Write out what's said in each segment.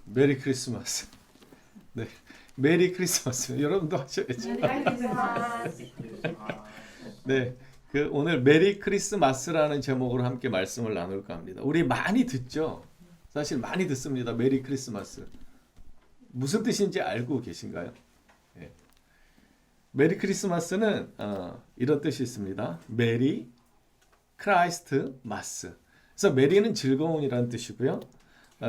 메리 크리스마스. 네, 메리 크리스마스. 여러분도 하셔야죠. 메리 크리스마스. 네, 그 오늘 메리 크리스마스라는 제목으로 함께 말씀을 나눌까 합니다. 우리 많이 듣죠. 사실 많이 듣습니다. 메리 크리스마스. 무슨 뜻인지 알고 계신가요? 네. 메리 크리스마스는 이런 뜻이 있습니다. 메리 크라이스트 마스. 그래서 메리는 즐거운이라는 뜻이고요.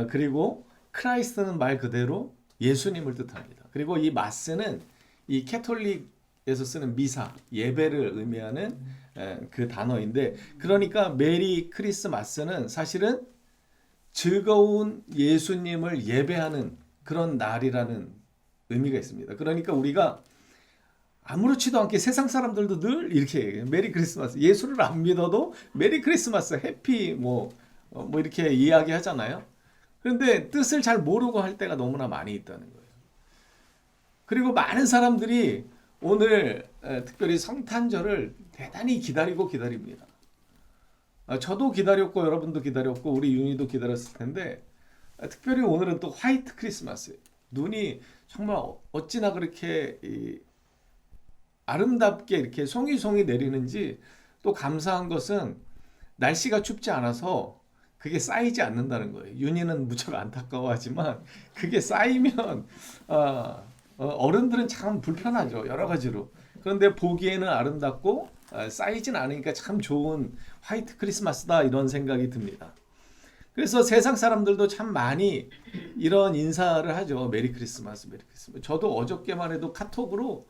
그리고 크라이스트는 말 그대로 예수님을 뜻합니다. 그리고 이 마스는 이 캐톨릭에서 쓰는 미사, 예배를 의미하는 그 단어인데, 그러니까 메리 크리스마스는 사실은 즐거운 예수님을 예배하는 그런 날이라는 의미가 있습니다. 그러니까 우리가 아무렇지도 않게 세상 사람들도 늘 이렇게 얘기해요. 메리 크리스마스. 예수를 안 믿어도 메리 크리스마스, 해피 뭐 이렇게 이야기하잖아요. 그런데 뜻을 잘 모르고 할 때가 너무나 많이 있다는 거예요. 그리고 많은 사람들이 오늘 특별히 성탄절을 대단히 기다립니다. 저도 기다렸고 여러분도 기다렸고 우리 윤희도 기다렸을 텐데 특별히 오늘은 또 화이트 크리스마스예요. 눈이 정말 어찌나 그렇게 아름답게 이렇게 송이송이 내리는지, 또 감사한 것은 날씨가 춥지 않아서 그게 쌓이지 않는다는 거예요. 윤희는 무척 안타까워하지만 그게 쌓이면 어른들은 참 불편하죠. 여러 가지로. 그런데 보기에는 아름답고 쌓이진 않으니까 참 좋은 화이트 크리스마스다, 이런 생각이 듭니다. 그래서 세상 사람들도 참 많이 이런 인사를 하죠. 메리 크리스마스, 메리 크리스마스. 저도 어저께만 해도 카톡으로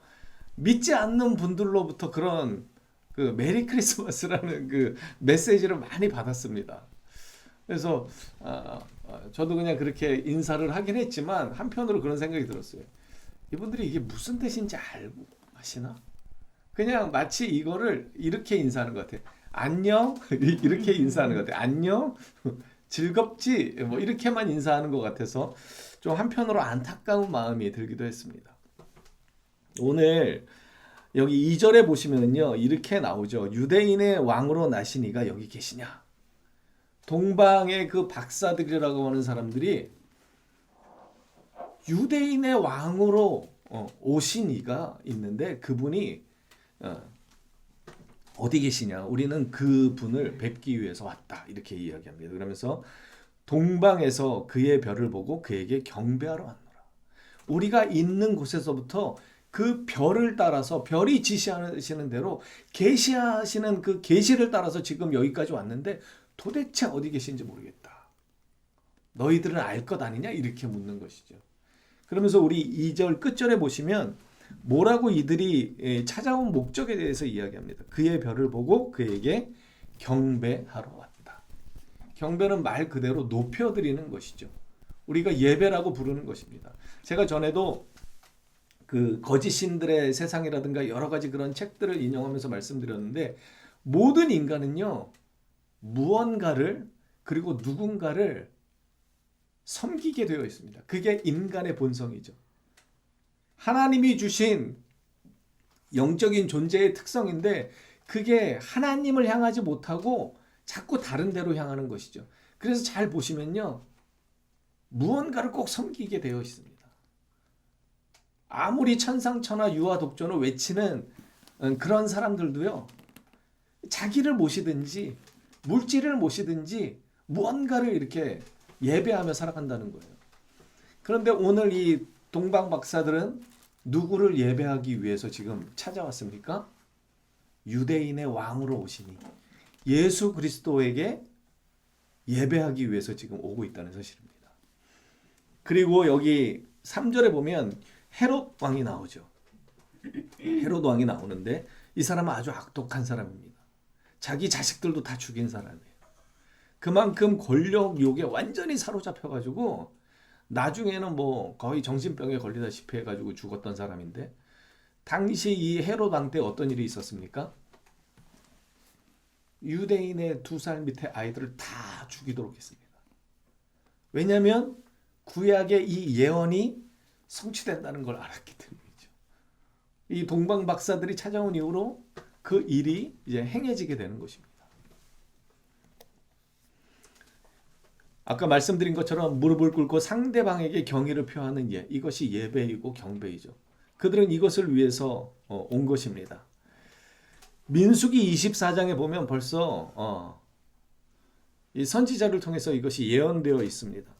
믿지 않는 분들로부터 그런 그 메리 크리스마스라는 그 메시지를 많이 받았습니다. 그래서 저도 그냥 그렇게 인사를 하긴 했지만 한편으로 그런 생각이 들었어요. 이분들이 이게 무슨 뜻인지 알고 하시나? 그냥 마치 이거를 이렇게 인사하는 것 같아요. 안녕 이렇게 인사하는 것 같아요. 안녕 즐겁지 뭐 이렇게만 인사하는 것 같아서 좀 한편으로 안타까운 마음이 들기도 했습니다. 오늘 여기 2절에 보시면요, 이렇게 나오죠. 유대인의 왕으로 나신 이가 여기 계시냐? 동방의 그 박사들이라고 하는 사람들이 유대인의 왕으로 오신 이가 있는데 그분이 어디 계시냐? 우리는 그분을 뵙기 위해서 왔다, 이렇게 이야기합니다. 그러면서 동방에서 그의 별을 보고 그에게 경배하러 왔노라. 우리가 있는 곳에서부터 그 별을 따라서, 별이 지시하시는 대로 계시하시는 그 계시를 따라서 지금 여기까지 왔는데 도대체 어디 계신지 모르겠다. 너희들은 알 것 아니냐? 이렇게 묻는 것이죠. 그러면서 우리 2절 끝절에 보시면 뭐라고 이들이 찾아온 목적에 대해서 이야기합니다. 그의 별을 보고 그에게 경배하러 왔다. 경배는 말 그대로 높여드리는 것이죠. 우리가 예배라고 부르는 것입니다. 제가 전에도 그 거짓 신들의 세상이라든가 여러 가지 그런 책들을 인용하면서 말씀드렸는데, 모든 인간은요, 무언가를 그리고 누군가를 섬기게 되어 있습니다. 그게 인간의 본성이죠. 하나님이 주신 영적인 존재의 특성인데 그게 하나님을 향하지 못하고 자꾸 다른 데로 향하는 것이죠. 그래서 잘 보시면요, 무언가를 꼭 섬기게 되어 있습니다. 아무리 천상천하 유아 독존을 외치는 그런 사람들도요, 자기를 모시든지 물질을 모시든지 무언가를 이렇게 예배하며 살아간다는 거예요. 그런데 오늘 이 동방 박사들은 누구를 예배하기 위해서 지금 찾아왔습니까? 유대인의 왕으로 오시니 예수 그리스도에게 예배하기 위해서 지금 오고 있다는 사실입니다. 그리고 여기 3절에 보면 헤롯 왕이 나오죠. 헤롯 왕이 나오는데 이 사람은 아주 악독한 사람입니다. 자기 자식들도 다 죽인 사람이에요. 그만큼 권력 욕에 완전히 사로잡혀가지고 나중에는 뭐 거의 정신병에 걸리다시피 해가지고 죽었던 사람인데, 당시 이 헤롯 왕 때 어떤 일이 있었습니까? 유대인의 2살 밑에 아이들을 다 죽이도록 했습니다. 왜냐하면 구약의 이 예언이 성취된다는 걸 알았기 때문이죠. 이 동방 박사들이 찾아온 이후로 그 일이 이제 행해지게 되는 것입니다. 아까 말씀드린 것처럼 무릎을 꿇고 상대방에게 경의를 표하는 이것이 예배이고 경배이죠. 그들은 이것을 위해서 온 것입니다. 민수기 24장에 보면 벌써 이 선지자를 통해서 이것이 예언되어 있습니다.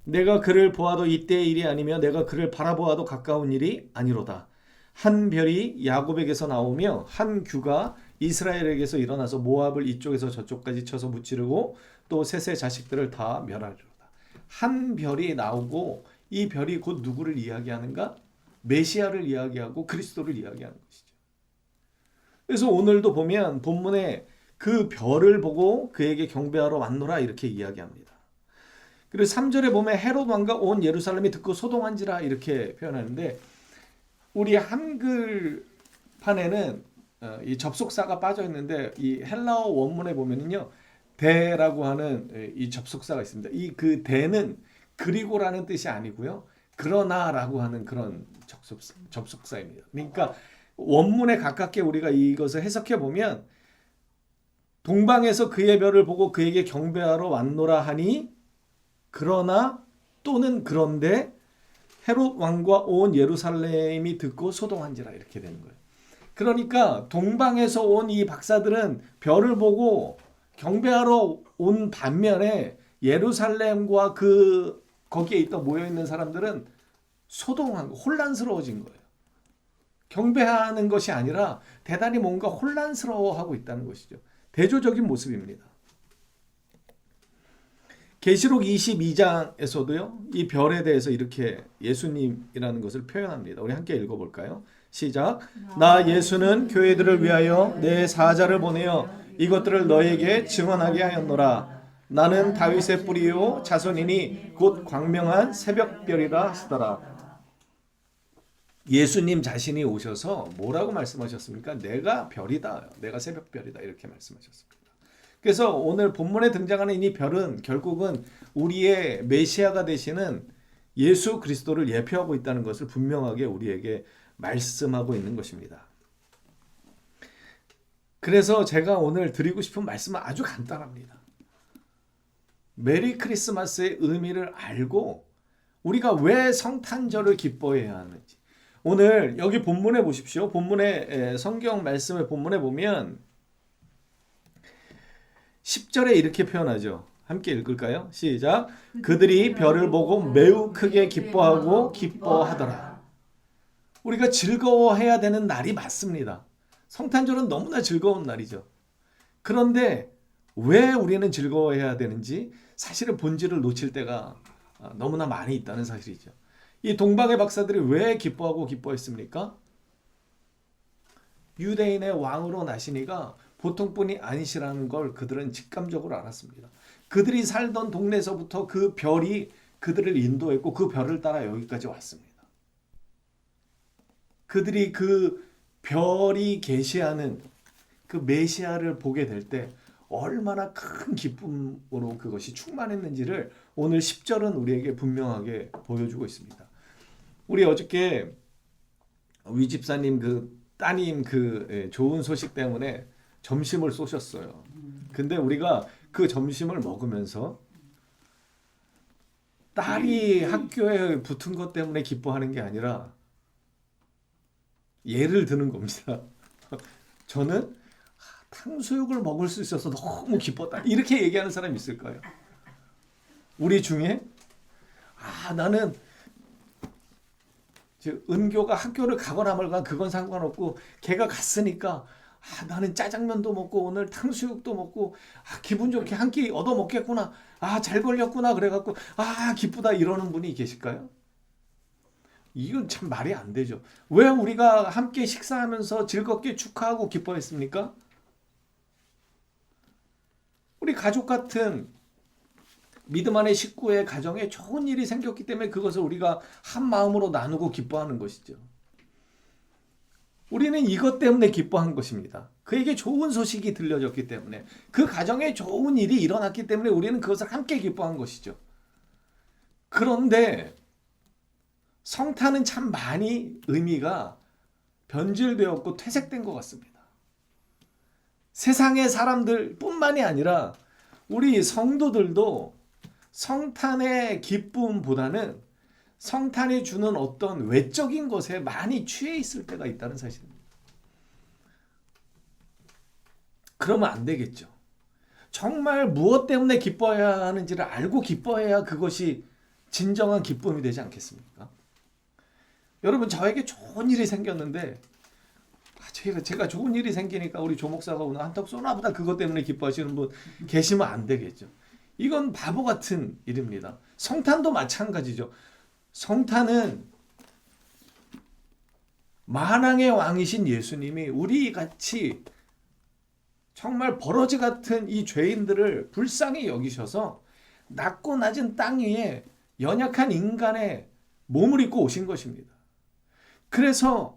내가 그를 보아도 이때의 일이 아니며 내가 그를 바라보아도 가까운 일이 아니로다. 한 별이 야곱에게서 나오며 한 규가 이스라엘에게서 일어나서 모압을 이쪽에서 저쪽까지 쳐서 무찌르고 또 셋의 자식들을 다 멸하리로다. 한 별이 나오고 이 별이 곧 누구를 이야기하는가? 메시아를 이야기하고 그리스도를 이야기하는 것이죠. 그래서 오늘도 보면 본문에 그 별을 보고 그에게 경배하러 왔노라 이렇게 이야기합니다. 그리고 3절에 보면 헤롯 왕과 온 예루살렘이 듣고 소동한지라 이렇게 표현하는데 우리 한글판에는 이 접속사가 빠져 있는데 이 헬라어 원문에 보면은요 대라고 하는 이 접속사가 있습니다. 이 그 대는 그리고라는 뜻이 아니고요 그러나라고 하는 그런 접속사입니다. 그러니까 원문에 가깝게 우리가 이것을 해석해 보면 동방에서 그의 별을 보고 그에게 경배하러 왔노라 하니 그러나 또는 그런데 헤롯 왕과 온 예루살렘이 듣고 소동한지라 이렇게 되는 거예요. 그러니까 동방에서 온 이 박사들은 별을 보고 경배하러 온 반면에 예루살렘과 거기에 있던 모여 있는 사람들은 소동한 혼란스러워진 거예요. 경배하는 것이 아니라 대단히 뭔가 혼란스러워하고 있다는 것이죠. 대조적인 모습입니다. 계시록 22장에서도요. 이 별에 대해서 이렇게 예수님이라는 것을 표현합니다. 우리 함께 읽어볼까요? 시작. 나 예수는 교회들을 위하여 내 사자를 보내어 이것들을 너에게 증언하게 하였노라. 나는 다윗의 뿌리요 자손이니 곧 광명한 새벽별이라 하시더라. 예수님 자신이 오셔서 뭐라고 말씀하셨습니까? 내가 별이다. 내가 새벽별이다. 이렇게 말씀하셨습니다. 그래서 오늘 본문에 등장하는 이 별은 결국은 우리의 메시아가 되시는 예수 그리스도를 예표하고 있다는 것을 분명하게 우리에게 말씀하고 있는 것입니다. 그래서 제가 오늘 드리고 싶은 말씀은 아주 간단합니다. 메리 크리스마스의 의미를 알고 우리가 왜 성탄절을 기뻐해야 하는지. 오늘 여기 본문에 보십시오. 본문에 성경 말씀의 본문에 보면 10절에 이렇게 표현하죠. 함께 읽을까요? 시작. 그들이 별을 보고 매우 크게 기뻐하고 기뻐하더라. 우리가 즐거워해야 되는 날이 맞습니다. 성탄절은 너무나 즐거운 날이죠. 그런데 왜 우리는 즐거워해야 되는지 사실은 본질을 놓칠 때가 너무나 많이 있다는 사실이죠. 이 동방의 박사들이 왜 기뻐하고 기뻐했습니까? 유대인의 왕으로 나시니가 보통 분이 아니시라는 걸 그들은 직감적으로 알았습니다. 그들이 살던 동네에서부터 그 별이 그들을 인도했고 그 별을 따라 여기까지 왔습니다. 그들이 그 별이 계시하는 그 메시아를 보게 될 때 얼마나 큰 기쁨으로 그것이 충만했는지를 오늘 10절은 우리에게 분명하게 보여주고 있습니다. 우리 어저께 위 집사님 그 따님 좋은 소식 때문에 점심을 쏘셨어요. 근데 우리가 그 점심을 먹으면서 딸이 학교에 붙은 것 때문에 기뻐하는 게 아니라 예를 드는 겁니다. 저는 탕수육을 먹을 수 있어서 너무 기뻤다. 이렇게 얘기하는 사람이 있을까요? 우리 중에 나는 은교가 학교를 가거나 말거나 그건 상관없고 걔가 갔으니까 나는 짜장면도 먹고 오늘 탕수육도 먹고 기분 좋게 한 끼 얻어 먹겠구나. 잘 걸렸구나. 그래갖고 기쁘다 이러는 분이 계실까요? 이건 참 말이 안 되죠. 왜 우리가 함께 식사하면서 즐겁게 축하하고 기뻐했습니까? 우리 가족 같은 믿음 안의 식구의 가정에 좋은 일이 생겼기 때문에 그것을 우리가 한 마음으로 나누고 기뻐하는 것이죠. 우리는 이것 때문에 기뻐한 것입니다. 그에게 좋은 소식이 들려졌기 때문에 그 가정에 좋은 일이 일어났기 때문에 우리는 그것을 함께 기뻐한 것이죠. 그런데 성탄은 참 많이 의미가 변질되었고 퇴색된 것 같습니다. 세상의 사람들 뿐만이 아니라 우리 성도들도 성탄의 기쁨보다는 성탄이 주는 어떤 외적인 것에 많이 취해 있을 때가 있다는 사실입니다. 그러면 안 되겠죠. 정말 무엇 때문에 기뻐해야 하는지를 알고 기뻐해야 그것이 진정한 기쁨이 되지 않겠습니까? 여러분, 저에게 좋은 일이 생겼는데 제가 좋은 일이 생기니까 우리 조 목사가 오늘 한턱 쏘나 보다 그것 때문에 기뻐하시는 분 계시면 안 되겠죠. 이건 바보 같은 일입니다. 성탄도 마찬가지죠. 성탄은 만왕의 왕이신 예수님이 우리 같이 정말 버러지 같은 이 죄인들을 불쌍히 여기셔서 낮고 낮은 땅 위에 연약한 인간의 몸을 입고 오신 것입니다. 그래서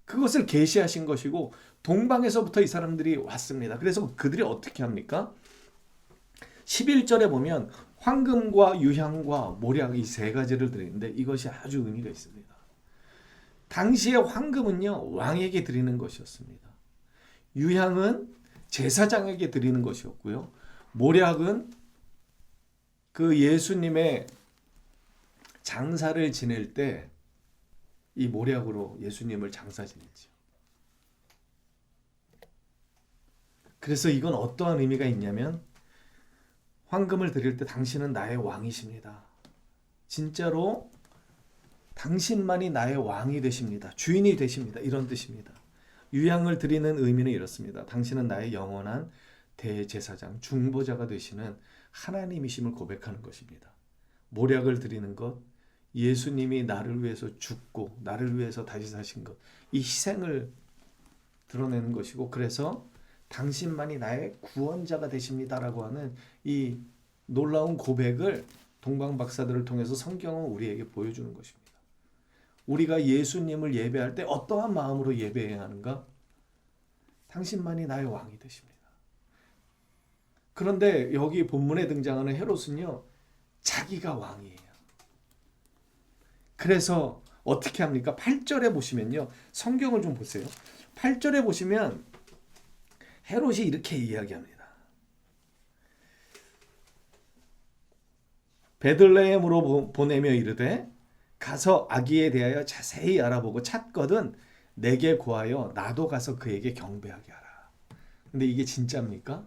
그것을 계시하신 것이고 동방에서부터 이 사람들이 왔습니다. 그래서 그들이 어떻게 합니까? 11절에 보면 황금과 유향과 모략 이 세 가지를 드리는데 이것이 아주 의미가 있습니다. 당시의 황금은요, 왕에게 드리는 것이었습니다. 유향은 제사장에게 드리는 것이었고요. 모략은 그 예수님의 장사를 지낼 때 이 모략으로 예수님을 장사 지냈죠. 그래서 이건 어떠한 의미가 있냐면 황금을 드릴 때 당신은 나의 왕이십니다. 진짜로 당신만이 나의 왕이 되십니다. 주인이 되십니다. 이런 뜻입니다. 유향을 드리는 의미는 이렇습니다. 당신은 나의 영원한 대제사장, 중보자가 되시는 하나님이심을 고백하는 것입니다. 모략을 드리는 것, 예수님이 나를 위해서 죽고 나를 위해서 다시 사신 것, 이 희생을 드러내는 것이고 그래서 당신만이 나의 구원자가 되십니다라고 하는 이 놀라운 고백을 동방 박사들을 통해서 성경은 우리에게 보여주는 것입니다. 우리가 예수님을 예배할 때 어떠한 마음으로 예배해야 하는가? 당신만이 나의 왕이 되십니다. 그런데 여기 본문에 등장하는 헤롯은요, 자기가 왕이에요. 그래서 어떻게 합니까? 8절에 보시면요, 성경을 좀 보세요. 8절에 보시면 헤롯이 이렇게 이야기합니다. 베들레헴으로 보내며 이르되 가서 아기에 대하여 자세히 알아보고 찾거든 내게 구하여 나도 가서 그에게 경배하게 하라. 근데 이게 진짜입니까?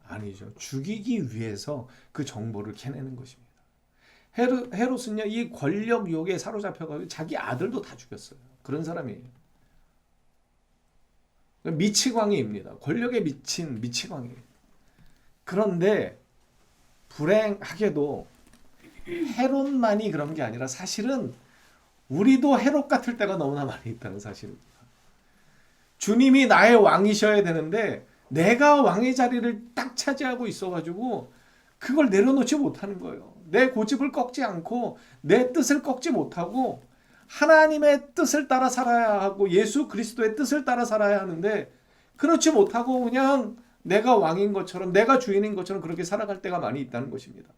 아니죠. 죽이기 위해서 그 정보를 캐내는 것입니다. 헤롯은요, 이 권력 욕에 사로잡혀가지고 자기 아들도 다 죽였어요. 그런 사람이에요. 미치광이입니다. 권력에 미친 미치광이에요. 그런데 불행하게도 헤롯만이 그런 게 아니라 사실은 우리도 헤롯 같을 때가 너무나 많이 있다는 사실입니다. 주님이 나의 왕이셔야 되는데 내가 왕의 자리를 딱 차지하고 있어가지고 그걸 내려놓지 못하는 거예요. 내 고집을 꺾지 않고 내 뜻을 꺾지 못하고 하나님의 뜻을 따라 살아야 하고 예수 그리스도의 뜻을 따라 살아야 하는데 그렇지 못하고 그냥 내가 왕인 것처럼 내가 주인인 것처럼 그렇게 살아갈 때가 많이 있다는 것입니다.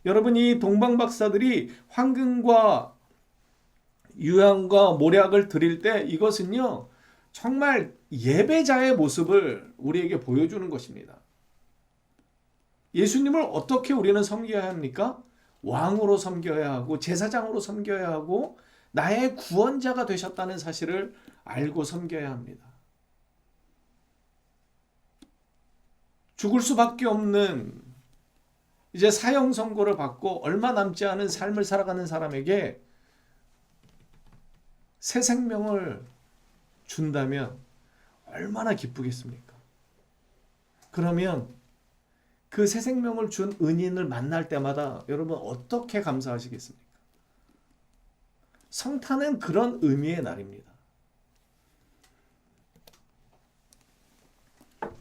여러분, 이 동방 박사들이 황금과 유향과 모략을 드릴 때 이것은요, 정말 예배자의 모습을 우리에게 보여주는 것입니다. 예수님을 어떻게 우리는 섬겨야 합니까? 왕으로 섬겨야 하고 제사장으로 섬겨야 하고 나의 구원자가 되셨다는 사실을 알고 섬겨야 합니다. 죽을 수밖에 없는 이제 사형 선고를 받고 얼마 남지 않은 삶을 살아가는 사람에게 새 생명을 준다면 얼마나 기쁘겠습니까? 그러면 그 새 생명을 준 은인을 만날 때마다 여러분 어떻게 감사하시겠습니까? 성탄은 그런 의미의 날입니다.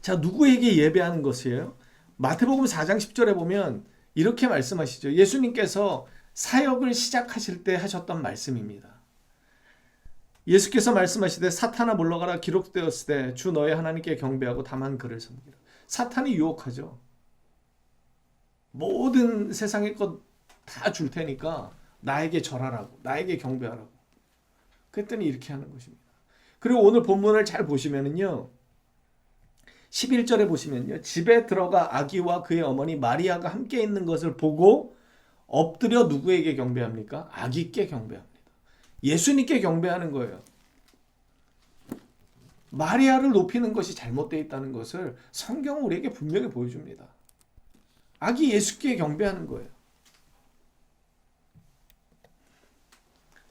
자, 누구에게 예배하는 것이에요? 마태복음 4장 10절에 보면 이렇게 말씀하시죠. 예수님께서 사역을 시작하실 때 하셨던 말씀입니다. 예수께서 말씀하시되 사탄아 물러가라 기록되었으되 주 너의 하나님께 경배하고 다만 그를 섬기라. 사탄이 유혹하죠. 모든 세상의 것 다 줄 테니까 나에게 절하라고, 나에게 경배하라고. 그랬더니 이렇게 하는 것입니다. 그리고 오늘 본문을 잘 보시면은요, 11절에 보시면요. 집에 들어가 아기와 그의 어머니 마리아가 함께 있는 것을 보고 엎드려 누구에게 경배합니까? 아기께 경배합니다. 예수님께 경배하는 거예요. 마리아를 높이는 것이 잘못되어 있다는 것을 성경은 우리에게 분명히 보여줍니다. 아기 예수께 경배하는 거예요.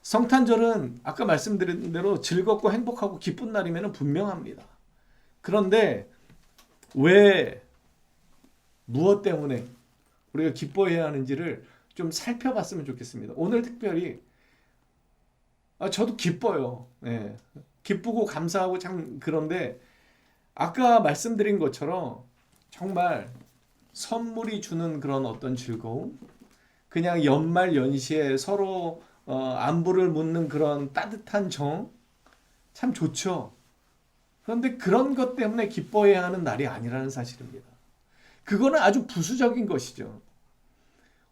성탄절은 아까 말씀드린 대로 즐겁고 행복하고 기쁜 날이면 분명합니다. 그런데 왜 무엇 때문에 우리가 기뻐해야 하는지를 좀 살펴봤으면 좋겠습니다. 오늘 특별히 저도 기뻐요. 예. 기쁘고 감사하고 참 그런데 아까 말씀드린 것처럼 정말 선물이 주는 그런 어떤 즐거움, 그냥 연말 연시에 서로 안부를 묻는 그런 따뜻한 정, 참 좋죠. 그런데 그런 것 때문에 기뻐해야 하는 날이 아니라는 사실입니다. 그거는 아주 부수적인 것이죠.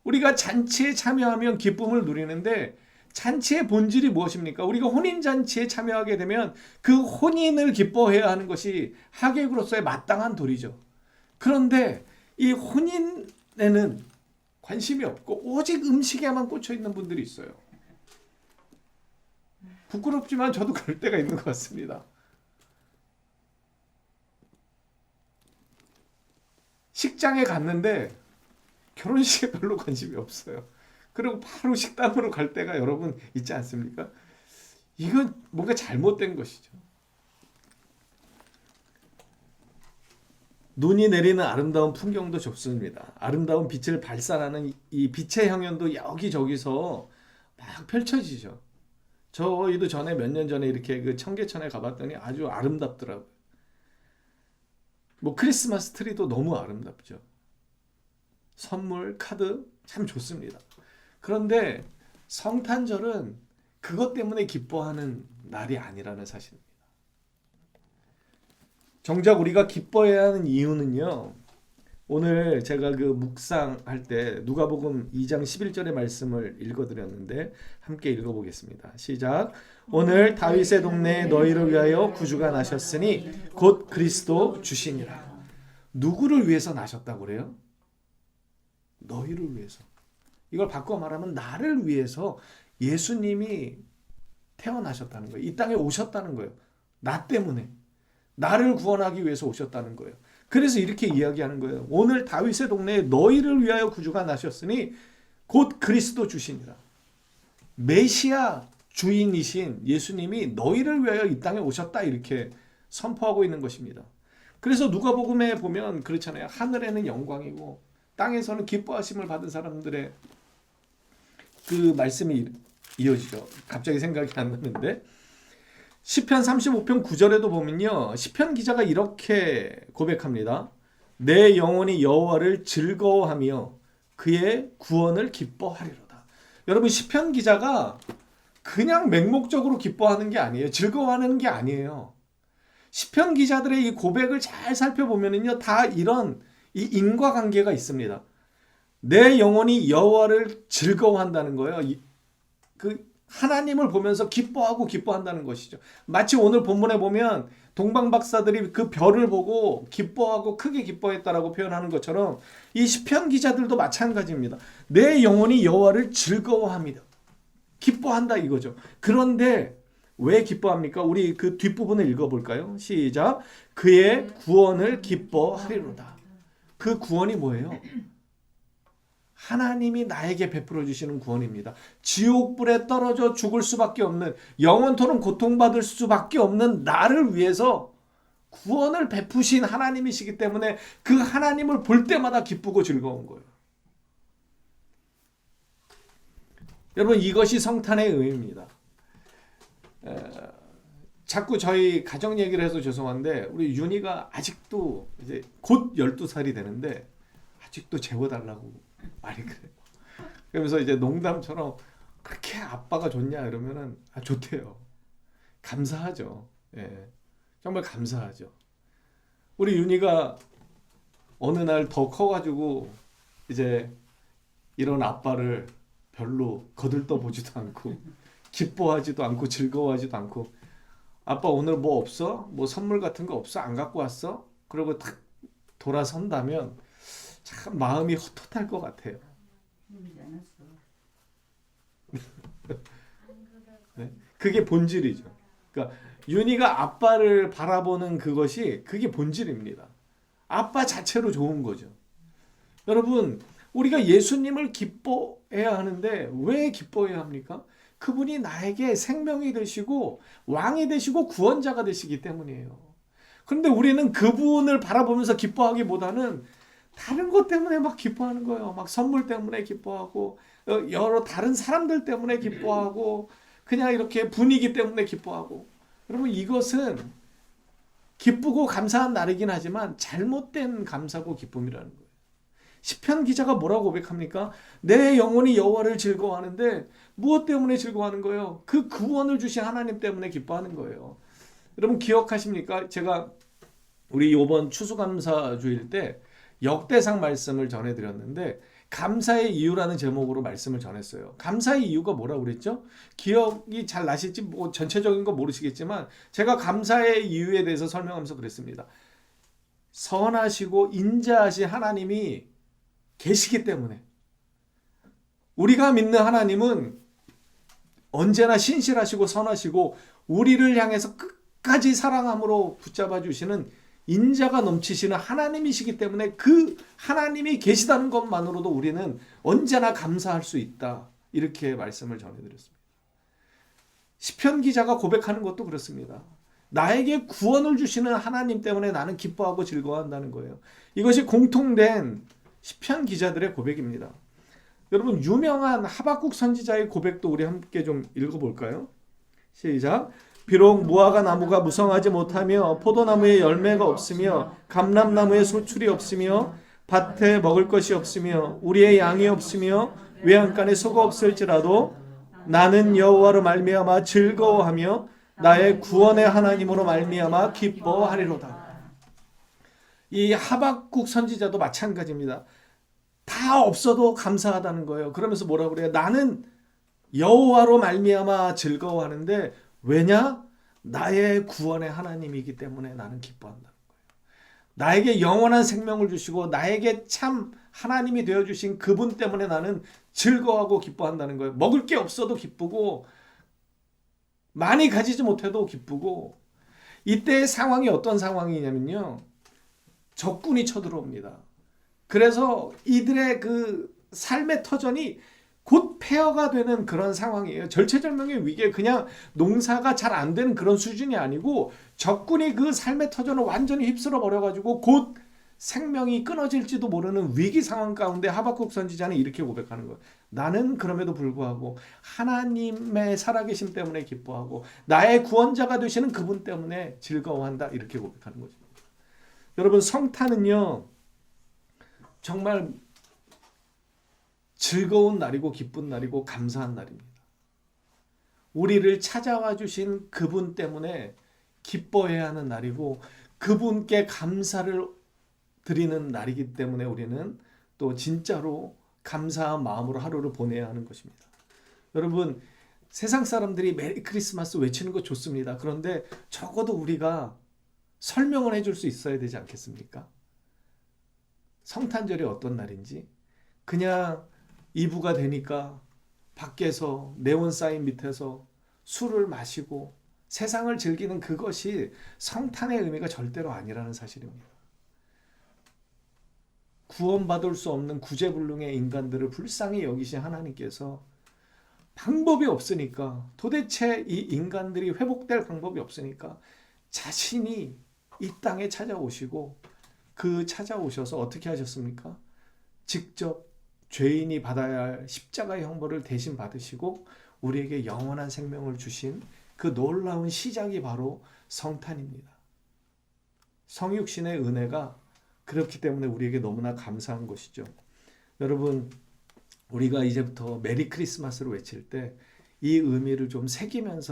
우리가 잔치에 참여하면 기쁨을 누리는데 잔치의 본질이 무엇입니까? 우리가 혼인잔치에 참여하게 되면 그 혼인을 기뻐해야 하는 것이 하객으로서의 마땅한 도리죠. 그런데 이 혼인에는 관심이 없고 오직 음식에만 꽂혀 있는 분들이 있어요. 부끄럽지만 저도 그럴 때가 있는 것 같습니다. 식장에 갔는데 결혼식에 별로 관심이 없어요. 그리고 바로 식당으로 갈 때가 여러분 있지 않습니까? 이건 뭔가 잘못된 것이죠. 눈이 내리는 아름다운 풍경도 좋습니다. 아름다운 빛을 발산하는 이 빛의 형연도 여기저기서 막 펼쳐지죠. 저희도 전에 몇 년 전에 이렇게 그 청계천에 가봤더니 아주 아름답더라고요. 뭐 크리스마스 트리도 너무 아름답죠. 선물, 카드 참 좋습니다. 그런데 성탄절은 그것 때문에 기뻐하는 날이 아니라는 사실입니다. 정작 우리가 기뻐해야 하는 이유는요. 오늘 제가 그 묵상할 때 누가복음 2장 11절의 말씀을 읽어드렸는데 함께 읽어보겠습니다. 시작. 오늘 다윗의 동네에 너희를 위하여 구주가 나셨으니 곧 그리스도 주시니라. 누구를 위해서 나셨다고 그래요? 너희를 위해서. 이걸 바꿔 말하면 나를 위해서 예수님이 태어나셨다는 거예요. 이 땅에 오셨다는 거예요. 나 때문에. 나를 구원하기 위해서 오셨다는 거예요. 그래서 이렇게 이야기하는 거예요. 오늘 다윗의 동네에 너희를 위하여 구주가 나셨으니 곧 그리스도 주시니라. 메시아 주인이신 예수님이 너희를 위하여 이 땅에 오셨다 이렇게 선포하고 있는 것입니다. 그래서 누가복음에 보면 그렇잖아요. 하늘에는 영광이고 땅에서는 기뻐하심을 받은 사람들의 그 말씀이 이어지죠. 갑자기 생각이 안 나는데 시편 35편 9절에도 보면요. 시편 기자가 이렇게 고백합니다. 내 영혼이 여호와를 즐거워하며 그의 구원을 기뻐하리로다. 여러분 시편 기자가 그냥 맹목적으로 기뻐하는 게 아니에요. 즐거워하는 게 아니에요. 시편 기자들의 이 고백을 잘 살펴보면요. 다 이런 이 인과관계가 있습니다. 내 영혼이 여호와를 즐거워한다는 거예요. 그 하나님을 보면서 기뻐한다는 것이죠. 마치 오늘 본문에 보면 동방 박사들이 그 별을 보고 기뻐하고 크게 기뻐했다라고 표현하는 것처럼 이 시편 기자들도 마찬가지입니다. 내 영혼이 여호와를 즐거워합니다. 기뻐한다 이거죠. 그런데 왜 기뻐합니까? 우리 그 뒷부분을 읽어볼까요? 시작. 그의 구원을 기뻐하리로다. 그 구원이 뭐예요? 하나님이 나에게 베풀어 주시는 구원입니다. 지옥불에 떨어져 죽을 수밖에 없는, 영원토록 고통받을 수밖에 없는 나를 위해서 구원을 베푸신 하나님이시기 때문에 그 하나님을 볼 때마다 기쁘고 즐거운 거예요. 여러분 이것이 성탄의 의미입니다. 자꾸 저희 가정 얘기를 해서 죄송한데 우리 윤희가 아직도 이제 곧 12살이 되는데 아직도 재워달라고 말이 그래요. 그러면서 이제 농담처럼 그렇게 아빠가 좋냐 이러면은 좋대요. 감사하죠. 예, 정말 감사하죠. 우리 윤희가 어느 날 더 커가지고 이제 이런 아빠를 별로 거들떠보지도 않고 기뻐하지도 않고 즐거워하지도 않고 아빠 오늘 뭐 없어? 뭐 선물 같은 거 없어? 안 갖고 왔어? 그리고 탁 돌아선다면 참 마음이 헛헛할 것 같아요. 네? 그게 본질이죠. 그러니까 윤희가 아빠를 바라보는 그것이 그게 본질입니다. 아빠 자체로 좋은 거죠. 여러분, 우리가 예수님을 기뻐해야 하는데 왜 기뻐해야 합니까? 그분이 나에게 생명이 되시고 왕이 되시고 구원자가 되시기 때문이에요. 그런데 우리는 그분을 바라보면서 기뻐하기보다는 다른 것 때문에 막 기뻐하는 거예요. 막 선물 때문에 기뻐하고 여러 다른 사람들 때문에 기뻐하고 그냥 이렇게 분위기 때문에 기뻐하고. 여러분, 이것은 기쁘고 감사한 날이긴 하지만 잘못된 감사고 기쁨이라는 거예요. 시편 기자가 뭐라고 고백합니까? 내 영혼이 여호와를 즐거워하는데 무엇 때문에 즐거워하는 거예요? 그 구원을 주신 하나님 때문에 기뻐하는 거예요. 여러분 기억하십니까? 제가 우리 이번 추수감사 주일 때 역대상 말씀을 전해드렸는데 감사의 이유라는 제목으로 말씀을 전했어요. 감사의 이유가 뭐라고 그랬죠? 기억이 잘 나실지 뭐 전체적인 거 모르시겠지만 제가 감사의 이유에 대해서 설명하면서 그랬습니다. 선하시고 인자하신 하나님이 계시기 때문에 우리가 믿는 하나님은 언제나 신실하시고 선하시고 우리를 향해서 끝까지 사랑함으로 붙잡아 주시는 인자가 넘치시는 하나님이시기 때문에 그 하나님이 계시다는 것만으로도 우리는 언제나 감사할 수 있다. 이렇게 말씀을 전해드렸습니다. 시편 기자가 고백하는 것도 그렇습니다. 나에게 구원을 주시는 하나님 때문에 나는 기뻐하고 즐거워한다는 거예요. 이것이 공통된 시편 기자들의 고백입니다. 여러분 유명한 하박국 선지자의 고백도 우리 함께 좀 읽어볼까요? 시작. 비록 무화과 나무가 무성하지 못하며 포도나무에 열매가 없으며 감람나무에 소출이 없으며 밭에 먹을 것이 없으며 우리의 양이 없으며 외양간에 소가 없을지라도 나는 여호와로 말미암아 즐거워하며 나의 구원의 하나님으로 말미암아 기뻐하리로다. 이 하박국 선지자도 마찬가지입니다. 다 없어도 감사하다는 거예요. 그러면서 뭐라고 그래요? 나는 여호와로 말미암아 즐거워하는데 왜냐? 나의 구원의 하나님이기 때문에 나는 기뻐한다는 거예요. 나에게 영원한 생명을 주시고 나에게 참 하나님이 되어주신 그분 때문에 나는 즐거워하고 기뻐한다는 거예요. 먹을 게 없어도 기쁘고 많이 가지지 못해도 기쁘고. 이때의 상황이 어떤 상황이냐면요, 적군이 쳐들어옵니다. 그래서 이들의 그 삶의 터전이 곧 폐허가 되는 그런 상황이에요. 절체절명의 위기에 그냥 농사가 잘 안 되는 그런 수준이 아니고 적군이 그 삶의 터전을 완전히 휩쓸어 버려가지고 곧 생명이 끊어질지도 모르는 위기 상황 가운데 하박국 선지자는 이렇게 고백하는 거예요. 나는 그럼에도 불구하고 하나님의 살아계심 때문에 기뻐하고 나의 구원자가 되시는 그분 때문에 즐거워한다. 이렇게 고백하는 거죠. 여러분, 성탄은요 정말 즐거운 날이고 기쁜 날이고 감사한 날입니다. 우리를 찾아와 주신 그분 때문에 기뻐해야 하는 날이고 그분께 감사를 드리는 날이기 때문에 우리는 또 진짜로 감사한 마음으로 하루를 보내야 하는 것입니다. 여러분, 세상 사람들이 메리 크리스마스 외치는 거 좋습니다. 그런데 적어도 우리가 설명을 해줄 수 있어야 되지 않겠습니까? 성탄절이 어떤 날인지 그냥 이브가 되니까 밖에서 네온 사인 밑에서 술을 마시고 세상을 즐기는 그것이 성탄의 의미가 절대로 아니라는 사실입니다. 구원받을 수 없는 구제불능의 인간들을 불쌍히 여기신 하나님께서 방법이 없으니까, 도대체 이 인간들이 회복될 방법이 없으니까 자신이 이 땅에 찾아오시고 그 찾아오셔서 어떻게 하셨습니까? 직접 죄인이 받아야 할 십자가의 형벌을 대신 받으시고 우리에게 영원한 생명을 주신 그 놀라운 시작이 바로 성탄입니다. 성육신의 은혜가 그렇기 때문에 우리에게 너무나 감사한 것이죠. 여러분, 우리가 이제부터 메리 크리스마스를 외칠 때 이 의미를 좀 새기면서